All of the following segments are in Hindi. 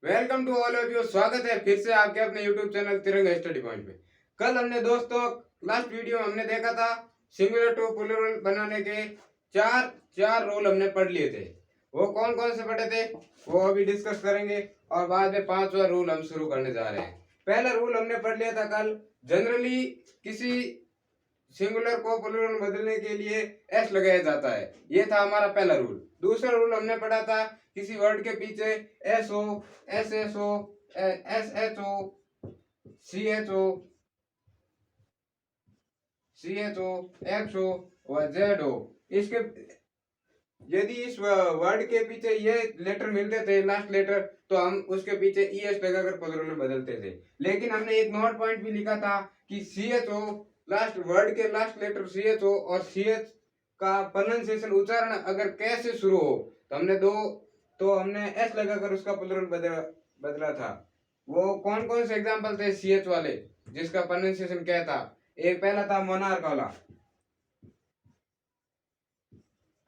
Welcome to all of you. स्वागत है फिर से आपके अपने YouTube channel Tiranga study point पे। कल हमने दोस्तों लास्ट वीडियो में हमने देखा था सिंगुलर टू प्लूरल बनाने के चार चार रूल हमने पढ़ लिए थे। वो कौन कौन से पढ़े थे वो अभी डिस्कस करेंगे और बाद में पांचवा रूल हम शुरू करने जा रहे हैं। पहला रूल हमने पढ़ लिया था कल। जनरली किसी सिंगुलर को प्लूरल बदलने के लिए एस लगाया जाता है। ये था हमारा पहला रूल। दूसरा रूल हमने पढ़ा था किसी वर्ड के पीछे एस हो, एस एस हो, एस एच हो, सी एच हो, सी एच हो, एक्स हो और जेड हो। इसके यदि इस वर्ड के पीछे ये लेटर मिलते थे लास्ट लेटर तो हम उसके पीछे ई एस लगाकर प्लूरल में बदलते थे। लेकिन हमने एक नोट पॉइंट भी लिखा था कि सी एच हो, लास्ट वर्ड के लास्ट लेटर सी एच हो और सी एच का प्रोनाउंसिएशन उच्चारण अगर कैसे शुरू हो तो हमने एस लगाकर उसका प्लूरल बदला था। वो कौन कौन से एग्जांपल थे सी एच वाले जिसका प्रोनाउंसिएशन क्या था? एक पहला था मोनार्क वाला,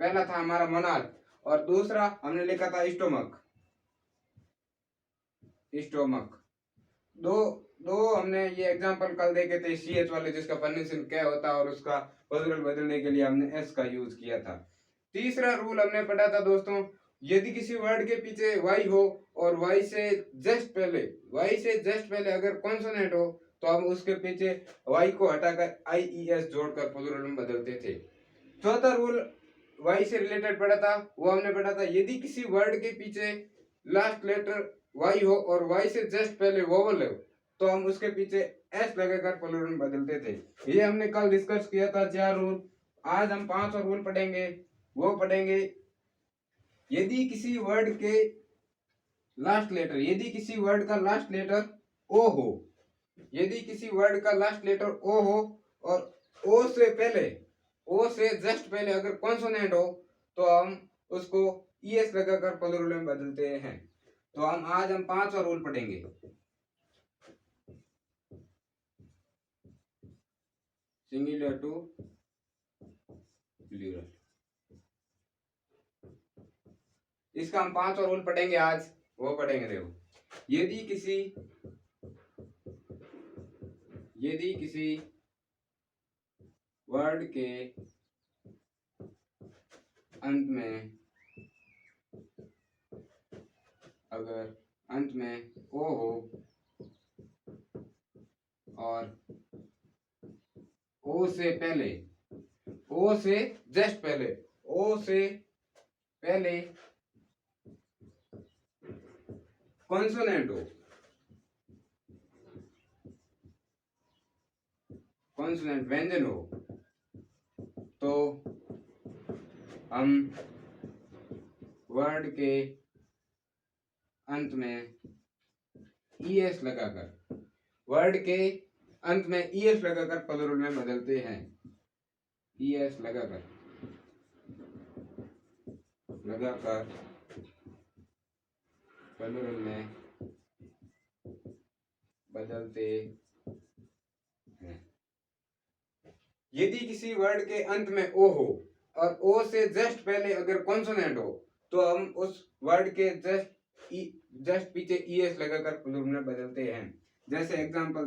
पहला था हमारा मोनार्क। और दूसरा हमने लिखा था स्टोमक, स्टोमक। दो दो हमने ये एग्जांपल कल देखे थे सी एच वाले जिसका प्रोनाउंसिएशन क्या होता है और उसका प्लूरल बदलने के लिए हमने एस का यूज किया था। तीसरा रूल हमने पढ़ा था दोस्तों, यदि किसी वर्ड के पीछे वाई हो और वाई से जस्ट पहले अगर कॉन्सोनेंट हो तो हम उसके पीछे वाई को हटाकर आई ई एस जोड़कर प्लूरल में बदलते थे। चौथा रूल वाई से रिलेटेड पढ़ा था, वो हमने पढ़ा था यदि किसी वर्ड के पीछे लास्ट लेटर वाई हो और वाई से जस्ट पहले वोवल हो तो हम उसके पीछे एस लगाकर प्लूरल में बदलते थे। ये हमने कल डिस्कस किया था चार रूल। आज हम पांच और रूल पढ़ेंगे। वो पढ़ेंगे यदि किसी वर्ड के लास्ट लेटर यदि किसी वर्ड का लास्ट लेटर ओ हो, यदि किसी वर्ड का लास्ट लेटर ओ हो और ओ से जस्ट पहले अगर कॉन्सोनेंट हो तो हम उसको ई एस लगाकर प्लूरल में बदलते हैं। तो हम पांचवा रूल पढ़ेंगे। सिंगुलर टू प्लूरल, इसका हम पांचवा रूल पढ़ेंगे आज। वो पढ़ेंगे देखो, यदि किसी वर्ड के अंत में अगर अंत में ओ हो और ओ से पहले ओ से जस्ट पहले ओ से पहले कॉन्सोनेंट हो, कॉन्सोनेंट व्यंजन हो तो हम वर्ड के अंत में ई एस लगाकर वर्ड के अंत में ई एस लगाकर प्लूरल में बदलते हैं। ई एस लगाकर प्लूरल में बदलते हैं। यदि किसी वर्ड के अंत में ओ हो और ओ से जस्ट पहले अगर कॉन्सोनेंट हो तो हम उस वर्ड के जस्ट पीछे ई एस लगाकर प्लूरल में बदलते हैं। जैसे एग्जांपल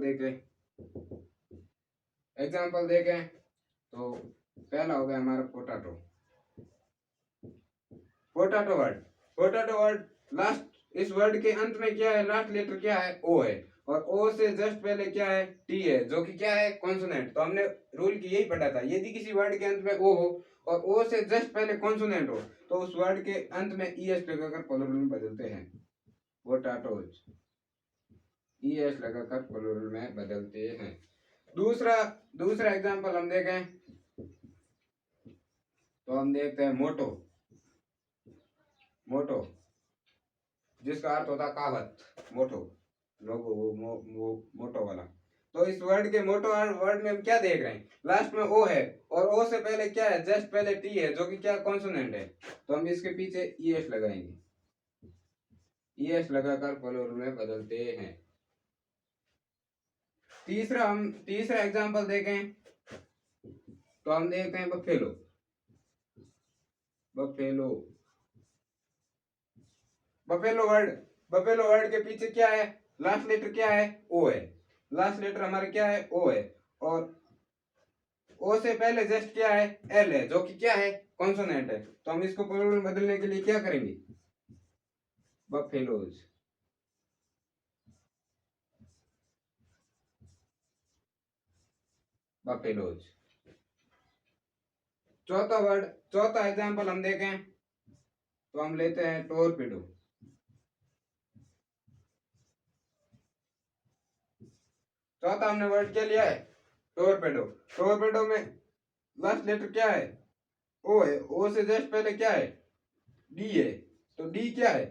देखें तो पहला हो गया हमारा पोटैटो। पोटैटो वर्ड लास्ट इस वर्ड के अंत में क्या है, लास्ट लेटर क्या है, ओ है और ओ से जस्ट पहले क्या है, टी है जो कि क्या है, कॉन्सोनेंट। तो हमने रूल की यही पढ़ा था, यदि किसी वर्ड के अंत में ओ हो और ओ से जस्ट पहले कॉन्सोनेंट हो तो उस वर्ड के अंत में ई एस लगाकर प्लूरल में बदलते हैं। पोटैटोज, ई एस लगाकर प्लूरल में बदलते हैं। दूसरा एग्जांपल हम देखें तो हम देखते हैं मोटो जिसका अर्थ होता कहावत, मोटो लोगो वो मोटो वाला। तो इस वर्ड के मोटो वर्ड में हम क्या देख रहे हैं, लास्ट में ओ है और ओ से पहले क्या है, जस्ट पहले टी है जो कि क्या कॉन्सोनेंट है। तो हम इसके पीछे ई एस लगाएंगे, ई एस लगाकर प्लूरल में बदलते हैं। तीसरा एग्जांपल देखें तो हम देखते हैं buffalo buffalo word buffalo word के पीछे क्या है, लास्ट लेटर क्या है, ओ है। लास्ट लेटर हमारे क्या है, ओ है। और ओ से पहले जस्ट क्या है, एल है, जो कि क्या है, कॉन्सोनेंट है। तो हम इसको प्लूरल में बदलने के लिए क्या करेंगे, बफेलोज। बफेलोज। चौथा वर्ड, चौथा एग्जांपल हम देखें तो हम लेते हैं टोरपीडो। चौथा हमने वर्ड क्या लिया है, टोरपेडो। टोरपेडो में लास्ट लेटर क्या है, ओ है। ओ से जस्ट पहले क्या है, डी है। तो डी क्या है,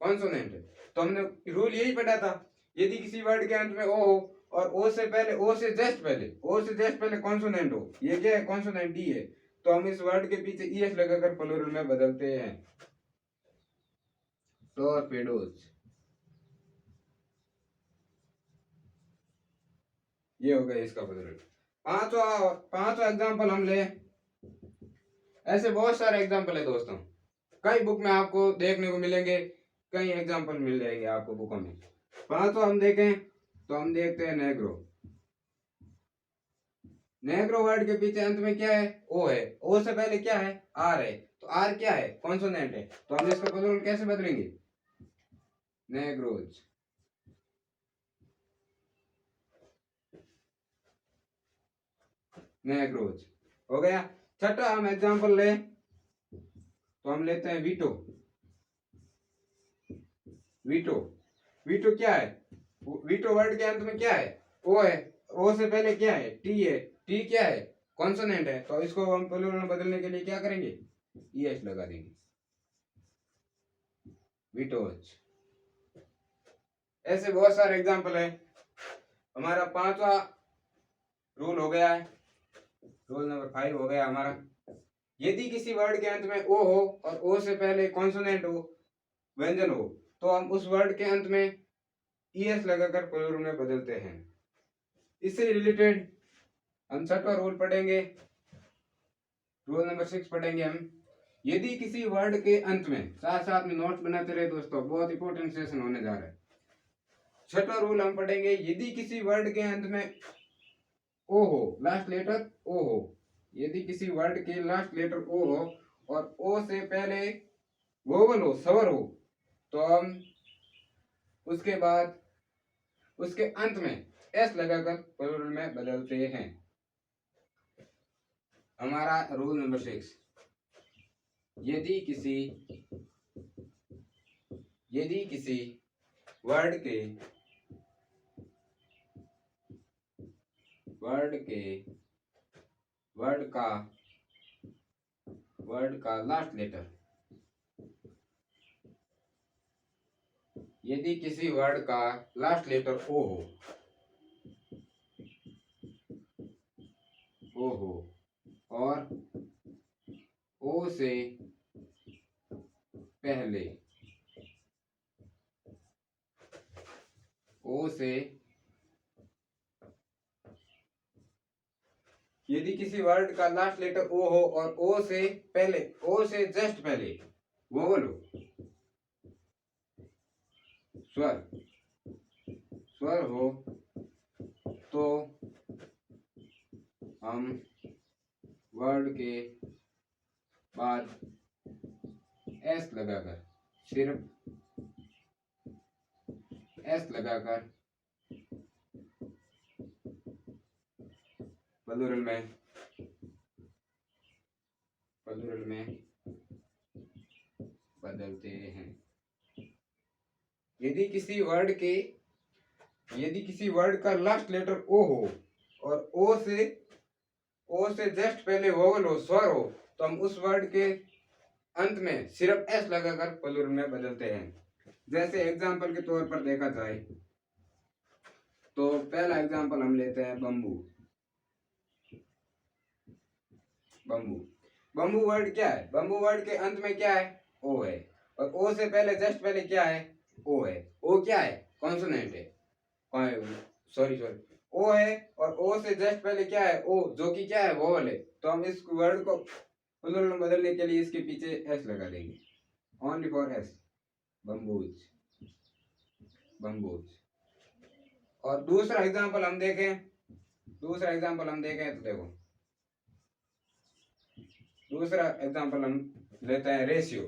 कॉन्सोनेंट है। तो हमने रूल यही पढ़ा था, यदि किसी वर्ड के अंत में ओ हो और ओ से पहले, ओ से जस्ट पहले, ओ से जस्ट पहले कॉन्सोनेंट हो, ये क्या है, कॉन्सोनेंट डी है, तो हम इस वर्ड के पीछे ईएस लगाकर प्लूरल में बदलते हैं, टोरपेडोज। ये हो गया इसका प्लूरल। पांचवा पांचवा एग्जांपल हम ले, ऐसे बहुत सारे एग्जांपल है दोस्तों, कई बुक में आपको देखने को मिलेंगे, कई एग्जांपल मिल जाएंगे आपको बुकों में। पांचवा हम देखें तो हम देखते हैं नेग्रो। नेग्रो वर्ड के पीछे अंत में क्या है, ओ है। ओ से पहले क्या है, आर है। तो आर क्या है, कॉन्सोनेंट है। तो हम इसका प्लूरल कैसे बदलेंगे, नेग्रोज। नेग्रोज हो गया। छठा हम एग्जांपल ले तो हम लेते हैं वीटो। वीटो, वीटो क्या है, वीटो वर्ड के अंत में क्या है, ओ है। ओ से पहले क्या है, टी है। टी क्या है, कॉन्सोनेंट है। तो इसको हम प्लूरल में बदलने के लिए क्या करेंगे, ईएस लगा देंगे, वीटोज। ऐसे बहुत सारे एग्जांपल है। हमारा पांचवा रूल हो गया है, रूल नंबर 5 हो गया हमारा, यदि किसी वर्ड के अंत में ओ हो और ओ से पहले कॉन्सोनेंट हो, व्यंजन हो, तो हम उस वर्ड के अंत में ईएस लगाकर प्लूरल में बदलते हैं। इससे रिलेटेड हम छठवां रूल पढ़ेंगे, रूल नंबर 6 पढ़ेंगे हम। यदि किसी वर्ड के अंत में, साथ साथ में नोट्स बनाते रहे दोस्तों, बहुत इंपॉर्टेंट सेशन होने जा रहा है। छठवां रूल हम पढ़ेंगे, यदि किसी वर्ड के अंत में ओ हो, लास्ट लेटर ओ हो, यदि किसी वर्ड के लास्ट लेटर ओ हो और ओ से पहले वोवल हो, स्वर हो, तो हम उसके बाद उसके अंत में एस लगाकर प्लूरल में बदलते हैं। हमारा रूल नंबर 6, यदि किसी वर्ड के वर्ड का लास्ट लेटर, यदि किसी वर्ड का लास्ट लेटर ओ हो और ओ से पहले यदि किसी वर्ड का लास्ट लेटर ओ हो और ओ से पहले, ओ से जस्ट पहले वोवल हो, स्वर हो, तो हम वर्ड के बाद एस लगाकर, सिर्फ एस लगाकर प्लूरल में बदलते हैं। यदि किसी वर्ड का लास्ट लेटर ओ हो और ओ से जस्ट पहले वोवल हो, स्वर हो, तो हम उस वर्ड के अंत में सिर्फ एस लगाकर प्लूरल में बदलते हैं। जैसे एग्जांपल के तौर पर देखा जाए तो पहला एग्जांपल हम लेते हैं बम्बू। बम्बू वर्ड क्या है, बम्बू वर्ड के अंत में क्या है, ओ है। और ओ से पहले जस्ट पहले क्या है, ओ है। ओ क्या है, कॉन्सोनेंट है, सॉरी ओ है। और ओ से जस्ट पहले क्या है, ओ, जो कि क्या है, वोवल है। तो हम इस वर्ड को प्लूरल में बदलने के लिए इसके पीछे एस लगा देंगे, only for S, bamboos. Bamboos. और दूसरा एग्जांपल हम देखें तो देखो, दूसरा एग्जांपल हम लेते हैं रेशियो,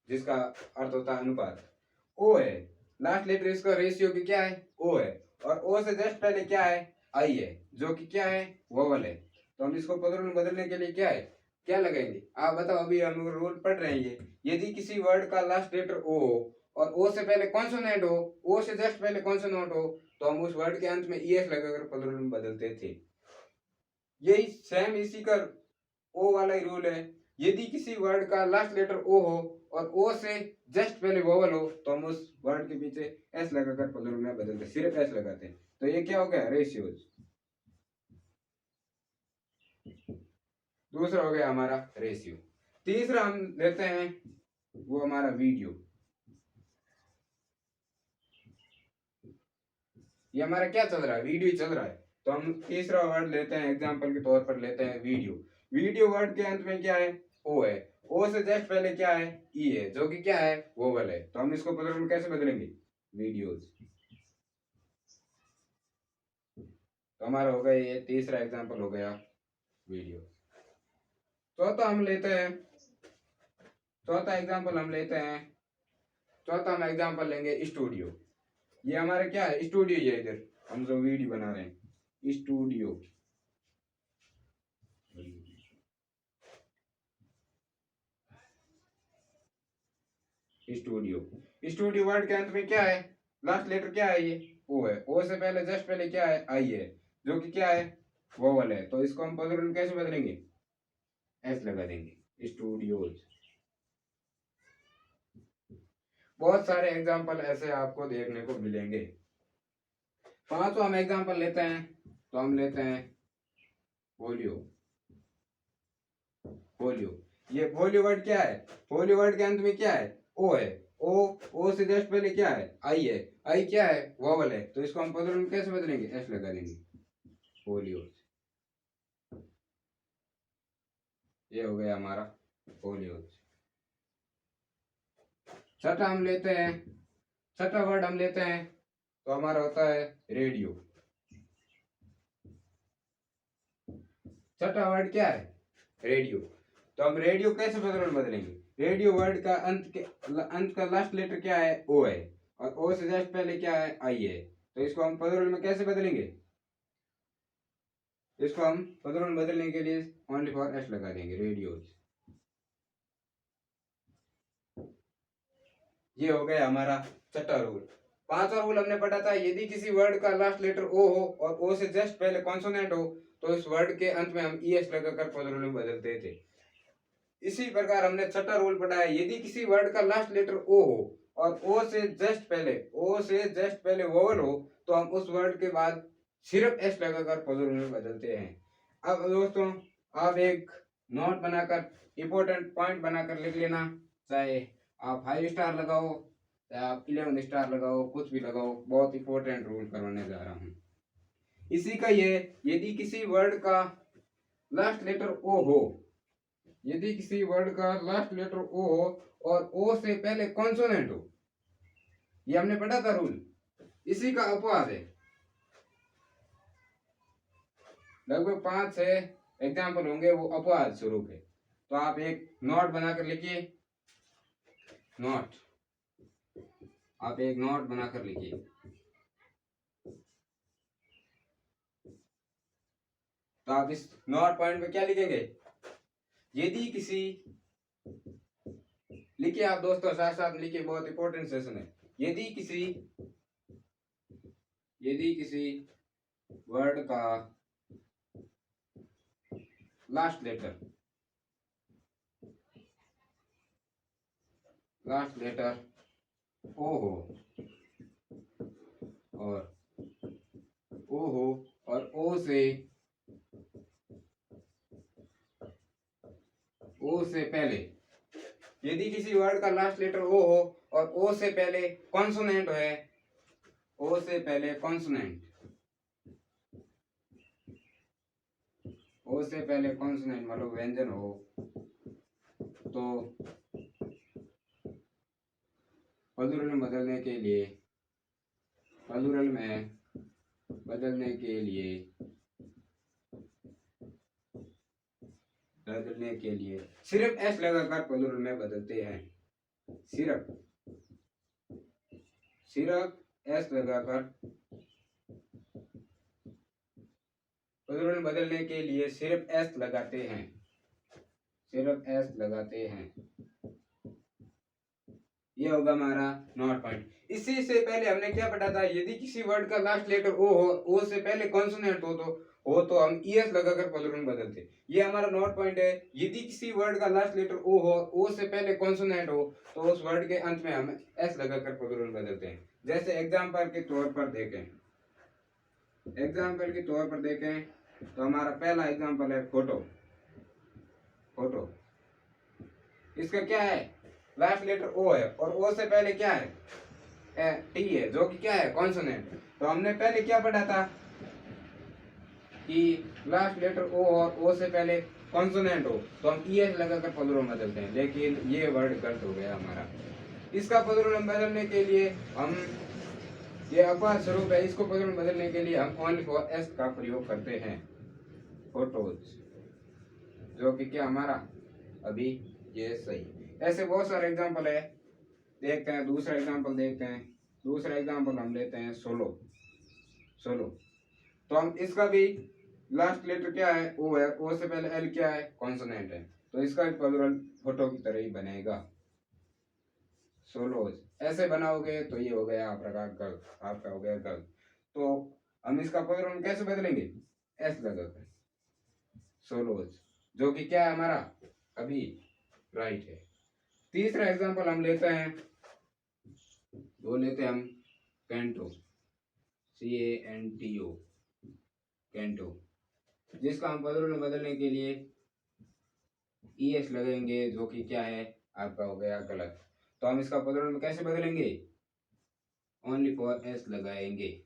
जिसका अर्थ होता है अनुपात। ओ है, लास्ट लेटर इसका रेशियो की क्या है, ओ है, और ओ से जस्ट पहले क्या है, आई है, जो कि क्या है, वोवल है। तो हम इसको पदों में बदलने के लिए क्या है, क्या लगाएंगे, आप बताओ। अभी हम रूल पढ़ रहे हैं ये, यदि किसी वर्ड का लास्ट लेटर ओ हो और ओ से पहले कॉन्सोनेंट हो, ओ से जस्ट पहले कॉन्सोनेंट हो, तो हम उस वर्ड के अंत में ईएस लगाकर पदों में बदलते थे। यही सेम इसी का ओ वाला ही रूल है। यदि किसी वर्ड का लास्ट लेटर ओ हो और ओ से जस्ट पहले वोवल हो, तो हम उस वर्ड के पीछे एस लगाकर प्लूरल में बदलते, सिर्फ एस लगाते हैं। तो ये क्या हो गया, रेशियोज। दूसरा हो गया हमारा रेशियो। तीसरा हम लेते हैं वो हमारा वीडियो। ये हमारा क्या चल रहा है, वीडियो चल रहा है। तो हम तीसरा वर्ड लेते हैं, एग्जाम्पल के तौर पर लेते हैं वीडियो। वीडियो वर्ड के अंत में क्या है, ओ है, ओ से जस्ट पहले क्या है, ई है, जो कि क्या है, वोवल है। तो हम इसको प्लूरल में कैसे बदलेंगे, वीडियोज। तो हमारा हो गया ये तीसरा एग्जाम्पल हो गया वीडियो। चौथा हम लेते हैं, चौथा एग्जाम्पल हम लेते हैं, चौथा हम एग्जाम्पल लेंगे स्टूडियो। ये हमारा क्या है, स्टूडियो। ये इधर हम जो वीडियो बना रहे हैं, स्टूडियो। स्टूडियो, स्टूडियो वर्ड के अंत में क्या है, लास्ट लेटर क्या है, ये ओ है, ओ से पहले जस्ट पहले क्या है, आई है, जो कि क्या है, वोवल है। तो इसको हम प्लूरल में कैसे बदलेंगे, एस लगा देंगे, स्टूडियोज। बहुत सारे एग्जाम्पल ऐसे आपको देखने को मिलेंगे। पांचों हम एग्जाम्पल लेते हैं, तो हम लेते हैं फोलियो। फोलियो, ये फोलियो वर्ड क्या है, फोलियो वर्ड के अंत में क्या है, ओ है, ओ से जस्ट पहले क्या है, आई है, आई क्या है, वोवल है। तो इसको हम प्लूरल में कैसे बदलेंगे, एस लगा देंगे, फोलियो। ये हो गया हमारा फोलियो। छठा हम लेते हैं, छठा वर्ड हम लेते हैं, तो हमारा होता है रेडियो। छठा वर्ड क्या है, रेडियो। तो हम रेडियो कैसे बदलेंगे, रेडियो वर्ड का अंत का लास्ट लेटर क्या है, ओ है, और ओ से जस्ट पहले क्या है, आई है। तो इसको हम प्लूरल में कैसे बदलेंगे, इसको हम प्लूरल में बदलने के लिए ओनली फॉर एस लगा देंगे, रेडियोज। ये हो गया हमारा छठा रूल। पांचवा रूल हमने पढ़ा था, यदि किसी वर्ड का लास्ट लेटर ओ हो और ओ से जस्ट पहले कॉन्सोनेंट हो, तो इस वर्ड के अंत में हम ईएस लगाकर प्लूरल में बदलते थे। इसी प्रकार हमने छठा रूल पढ़ा है, यदि किसी वर्ड का लास्ट लेटर ओ हो और ओ से जस्ट पहले वोवल हो, तो हम उस वर्ड के बाद सिर्फ एस लगाकर प्लूरल में बदलते हैं। अब दोस्तों, आप एक नोट बनाकर, इंपॉर्टेंट पॉइंट बनाकर लिख लेना, चाहे आप 5 स्टार लगाओ या आप 11 स्टार लगाओ, कुछ भी लगाओ। बहुत इंपॉर्टेंट रूल करवाने जा रहा हूँ इसी का। ये, यदि किसी वर्ड का लास्ट लेटर ओ हो, यदि किसी वर्ड का लास्ट लेटर ओ हो और ओ से पहले कॉन्सोनेंट हो, ये हमने पढ़ा था रूल, इसी का अपवाद है। लगभग 5-6 एग्जाम्पल होंगे, वो अपवाद स्वरूप है। तो आप एक नोट बनाकर लिखिए, नोट, आप एक नोट बनाकर लिखिए। तो आप इस नोट पॉइंट में क्या लिखेंगे, यदि किसी, लिखिए आप दोस्तों, साथ साथ लिखिए, बहुत इंपॉर्टेंट सेशन है। यदि किसी वर्ड का लास्ट लेटर ओ हो और ओ से पहले, यदि किसी वर्ड का लास्ट लेटर ओ हो और ओ से पहले कॉन्सोनेंट है, ओ से पहले कॉन्सोनेंट, ओ से पहले कॉन्सोनेंट मतलब व्यंजन हो, तो प्लूरल में बदलने के लिए प्लूरल में बदलने के लिए सिर्फ एस लगाकर प्लूरल में बदलते हैं। सिर्फ एस लगाकर प्लूरल बदलने के लिए सिर्फ एस लगाते हैं। ये होगा हमारा नॉट पॉइंट। इसी से पहले हमने क्या पढ़ा था, यदि किसी वर्ड का लास्ट लेटर ओ हो, ओ से पहले कॉन्सोनेंट हो तो हम ईएस लगाकर प्लूरल बदलते। ये हमारा नॉट पॉइंट है। यदि किसी वर्ड का लास्ट लेटर ओ हो, ओ से पहले कॉन्सोनेंट हो, तो उस वर्ड के अंत में हम एस लगाकर प्लूरल बदलते हैं। जैसे एग्जाम्पल के तौर पर देखें तो हमारा पहला एग्जाम्पल है फोटो। इसका क्या है, लास्ट लेटर ओ है और ओ से पहले क्या है, टी है, जो कि क्या है, कॉन्सोनेंट। तो हमने पहले क्या पढ़ा था कि लास्ट लेटर ओ और ओ से पहले कॉन्सोनेंट हो तो हम ईएस लगाकर प्लूरल बदलते हैं, लेकिन ये वर्ड गलत हो गया हमारा। इसका प्लूरल बदलने के लिए हम, ये अपवाद स्वरूप है, इसको प्लूरल बदलने के लिए हम ओनली फॉर एस का प्रयोग करते हैं, फोटोज, जो कि क्या हमारा अभी ये सही। ऐसे बहुत सारे एग्जाम्पल है, देखते हैं। दूसरा एग्जाम्पल देखते हैं। दूसरा एग्जाम्पल हम लेते हैं सोलो। तो हम इसका भी लास्ट लेटर क्या है, ओ है, ओ से पहले एल क्या है, कॉन्सोनेंट है, तो इसका भी प्लूरल फोटो की तरह ही बनेगा, सोलोज। ऐसे बनाओगे तो ये हो गया आपका हो गया गलत। तो हम इसका प्लूरल कैसे बदलेंगे, एस लगाकर, सोलोज, जो कि क्या है हमारा अभी राइट है। तीसरा एग्जांपल हम लेते हैं, वो लेते हैं हम कैंटो, CANTO, कैंटो, जिसका हम प्लूरल में बदलने के लिए ES लगेंगे, जो कि क्या है आपका हो गया गलत। तो हम इसका प्लूरल में कैसे बदलेंगे, ओनली फॉर एस लगाएंगे।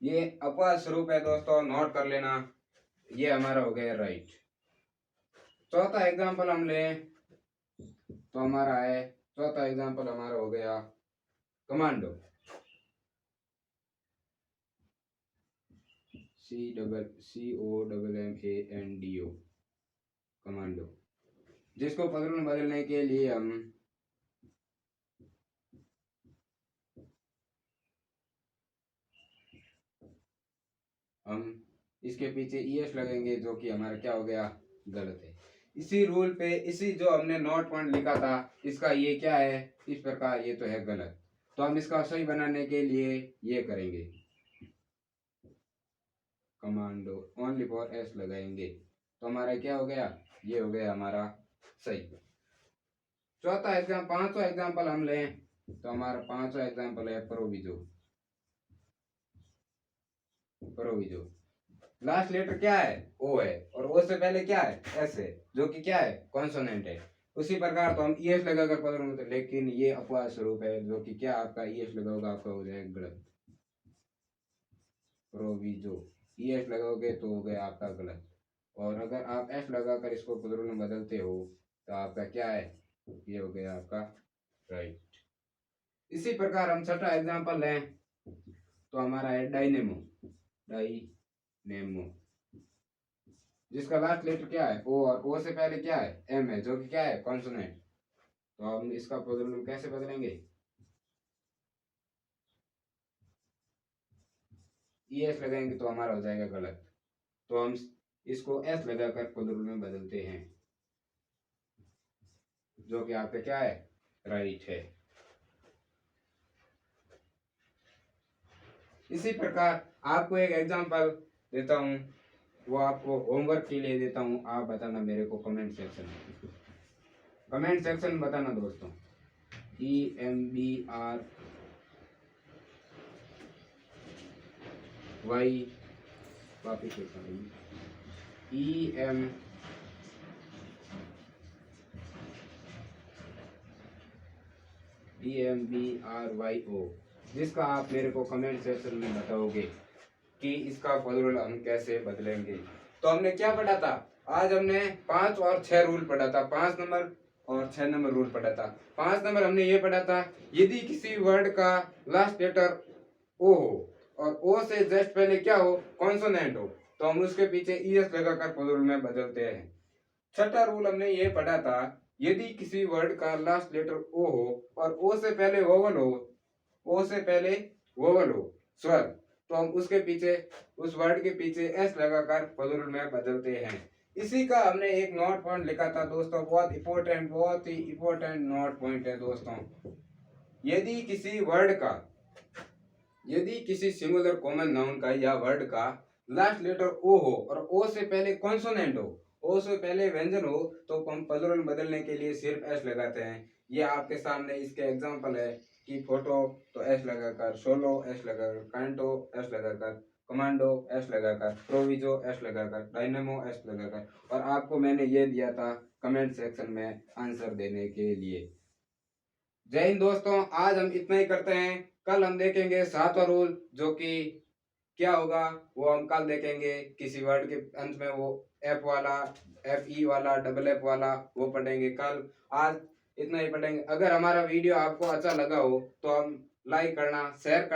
ये अपवाद स्वरूप है दोस्तों, नोट कर लेना। ये हमारा हो गया राइट। चौथा एग्जांपल हम लें तो हमारा है, चौथा एग्जांपल हमारा हो गया कमांडो, COMMANDO, कमांडो, जिसको प्लूरल में बदलने के लिए हम इसके पीछे ES लगेंगे, जो कि हमारा क्या हो गया गलत है। इसी रूल पे, इसी जो हमने नोट पॉइंट लिखा था, इसका ये क्या है इस प्रकार, ये तो है गलत। तो हम इसका सही बनाने के लिए ये करेंगे, कमांडो, ओनली फॉर एस लगाएंगे, तो हमारा क्या हो गया, ये हो गया हमारा सही। चौथा एग्जाम, पांचवा एग्जाम्पल हम लें तो हमारा पांचवा एग्जाम्पल है प्रोविजो। लास्ट लेटर क्या है, ओ है, और ओ से पहले क्या है, एस है, जो कि क्या है कॉन्सोनेंट है। उसी प्रकार तो हम ES लगाकर प्लूरल में, लेकिन ये अपवाद स्वरूप है, जो कि क्या आपका ES लगाओगे आपका हो जाएगा गलत, प्रोविजो, ES लगाओगे तो हो गया आपका गलत। और अगर आप एस लगाकर इसको प्लूरल में बदलते हो तो आपका क्या है, ये हो गया आपका राइट। इसी प्रकार हम छठा एग्जांपल लें तो हमारा है डायनेमो, जिसका लास्ट लेटर क्या है, ओ, और ओ से पहले क्या है, एम है, जो कि क्या है कॉन्सोनेंट। तो हम इसका प्लूरल कैसे बदलेंगे, ES लगाएंगे तो हमारा हो जाएगा गलत। तो हम इसको S लगाकर प्लूरल में बदलते हैं, जो कि आपका क्या है राइट है। इसी प्रकार आपको एक एग्जांपल देता हूं, वो आपको होमवर्क के लिए देता हूं, आप बताना मेरे को कमेंट सेक्शन में बताना दोस्तों। EMBRY, वापिस EMBRYO, जिसका आप मेरे को कमेंट सेक्शन में बताओगे कि इसका प्लूरल हम कैसे बदलेंगे। तो हमने क्या पढ़ा था आज, हमने 5 और 6 रूल पढ़ा था, 5 नंबर और 6 नंबर रूल पढ़ा था। 5 नंबर हमने ये पढ़ा था, यदि किसी वर्ड का लास्ट लेटर ओ हो और ओ से जस्ट पहले क्या हो, कॉन्सोनेंट हो, तो हम उसके पीछे ईएस लगाकर प्लूरल में बदलते हैं। छठा रूल हमने ये पढ़ा था, यदि किसी वर्ड का लास्ट लेटर ओ हो और ओ से पहले वोवल हो, ओ से पहले वोवल हो, स्वर, तो हम उसके पीछे, उस वर्ड के पीछे एस लगाकर प्लूरल में बदलते हैं। इसी का हमने एक नोट पॉइंट लिखा था दोस्तों, बहुत ही इंपॉर्टेंट नोट पॉइंट है दोस्तों। यदि किसी वर्ड का, यदि किसी सिंगुलर कॉमन नाउन का या वर्ड का लास्ट लेटर ओ हो और ओ से पहले कॉन्सोनेंट हो, ओ से पहले व्यंजन हो, तो हम प्लूरल बदलने के लिए सिर्फ एस लगाते हैं। ये आपके सामने इसके एग्जांपल है कि फोटो तो एस लगाकर, सोलो एस लगाकर, कांटो एस लगाकर, कमांडो एस लगाकर, प्रोविजो एस लगाकर, डायनेमो एस लगाकर, और आपको मैंने ये दिया था कमेंट सेक्शन में आंसर देने के लिए। जय हिंद दोस्तों, आज हम इतना ही करते हैं। कल हम देखेंगे सातवां रूल, जो कि क्या होगा वो हम कल देखेंगे। किसी वर्ड के अंत में वो एफ वाला, एफ ई वाला, डबल एफ वाला, वो पढ़ेंगे कल। आज इतना ही पढ़ेंगे। अगर हमारा वीडियो आपको अच्छा लगा हो तो हम लाइक करना, शेयर करना।